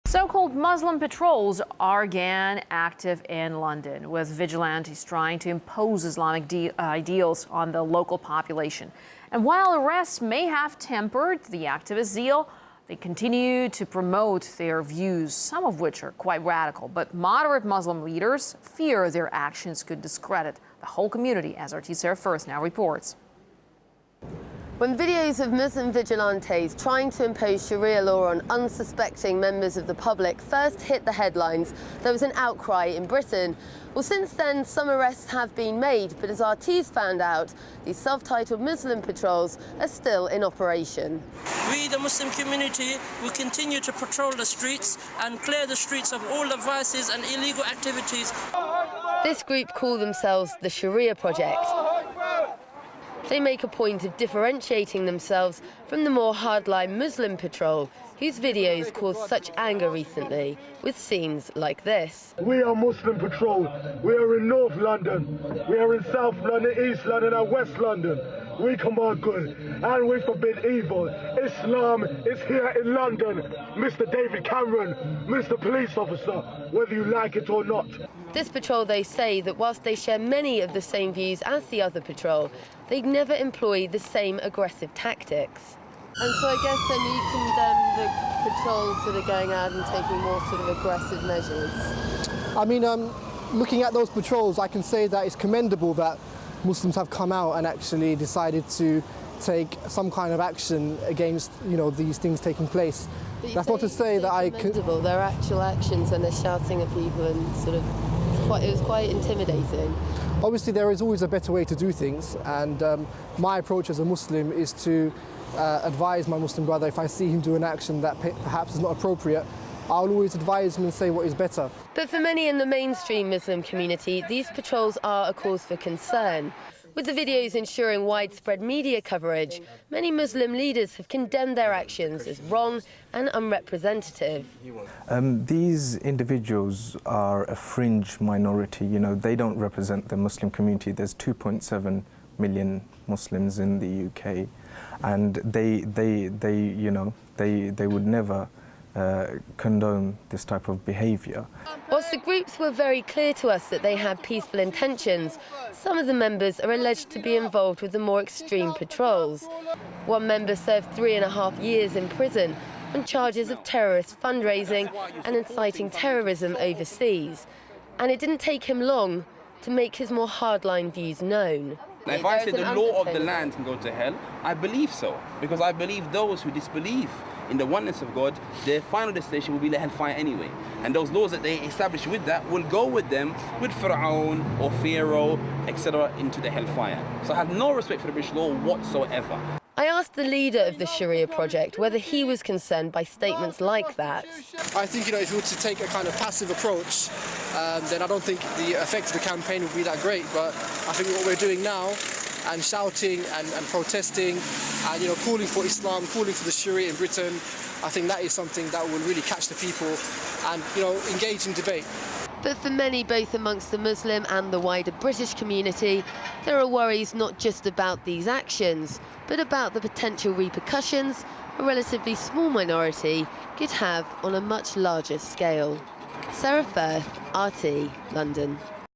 So-called Muslim patrols are again active in London, with vigilantes trying to impose Islamic ideals on the local population. And while arrests may have tempered the activist zeal, they continue to promote their views, some of which are quite radical. But moderate Muslim leaders fear their actions could discredit the whole community, as RT Sarah First now reports. When videos of Muslim vigilantes trying to impose Sharia law on unsuspecting members of the public first hit the headlines, there was an outcry in Britain. Well, since then, some arrests have been made, but as RT's found out, these self-titled Muslim patrols are still in operation. We, the Muslim community, will continue to patrol the streets and clear the streets of all the vices and illegal activities. This group call themselves the Sharia Project. They make a point of differentiating themselves from the more hardline Muslim patrol, whose videos caused such anger recently, with scenes like this. We are Muslim Patrol. We are in North London. We are in South London, East London and West London. We command good and we forbid evil. Islam is here in London. Mr. David Cameron, Mr. Police Officer, whether you like it or not. This patrol, they say that whilst they share many of the same views as the other patrol, they never employ the same aggressive tactics. And so I guess then you condemn the patrols that are going out and taking more sort of aggressive measures. I mean, looking at those patrols, I can say that it's commendable that Muslims have come out and actually decided to take some kind of action against, these things taking place. That's not to say that I could. Their actual actions when they're shouting at people and sort of, it was quite intimidating. Obviously, there is always a better way to do things, and my approach as a Muslim is to advise my Muslim brother if I see him do an action that perhaps is not appropriate. I'll always advise him and say what is better. But for many in the mainstream Muslim community, these patrols are a cause for concern. With the videos ensuring widespread media coverage, many Muslim leaders have condemned their actions as wrong and unrepresentative. These individuals are a fringe minority. They don't represent the Muslim community. There's 2.7 million Muslims in the UK, and they would never condone this type of behaviour. Whilst the groups were very clear to us that they had peaceful intentions, some of the members are alleged to be involved with the more extreme patrols. One member served 3.5 years in prison on charges of terrorist fundraising and inciting terrorism overseas. And it didn't take him long to make his more hardline views known. Now, if I say the law of the land can go to hell, I believe so, because I believe those who disbelieve in the oneness of God, their final destination will be the hellfire anyway. And those laws that they establish with that will go with them, with Pharaoh or Pharaoh, etc., into the hellfire. So I have no respect for the British law whatsoever. I asked the leader of the Sharia Project whether he was concerned by statements like that. I think, if you were to take a kind of passive approach, then I don't think the effect of the campaign would be that great. But I think what we're doing now, and shouting and protesting and calling for Islam, calling for the Sharia in Britain, I think that is something that will really catch the people and engage in debate. But for many, both amongst the Muslim and the wider British community, there are worries not just about these actions, but about the potential repercussions a relatively small minority could have on a much larger scale. Sarah Firth, RT, London.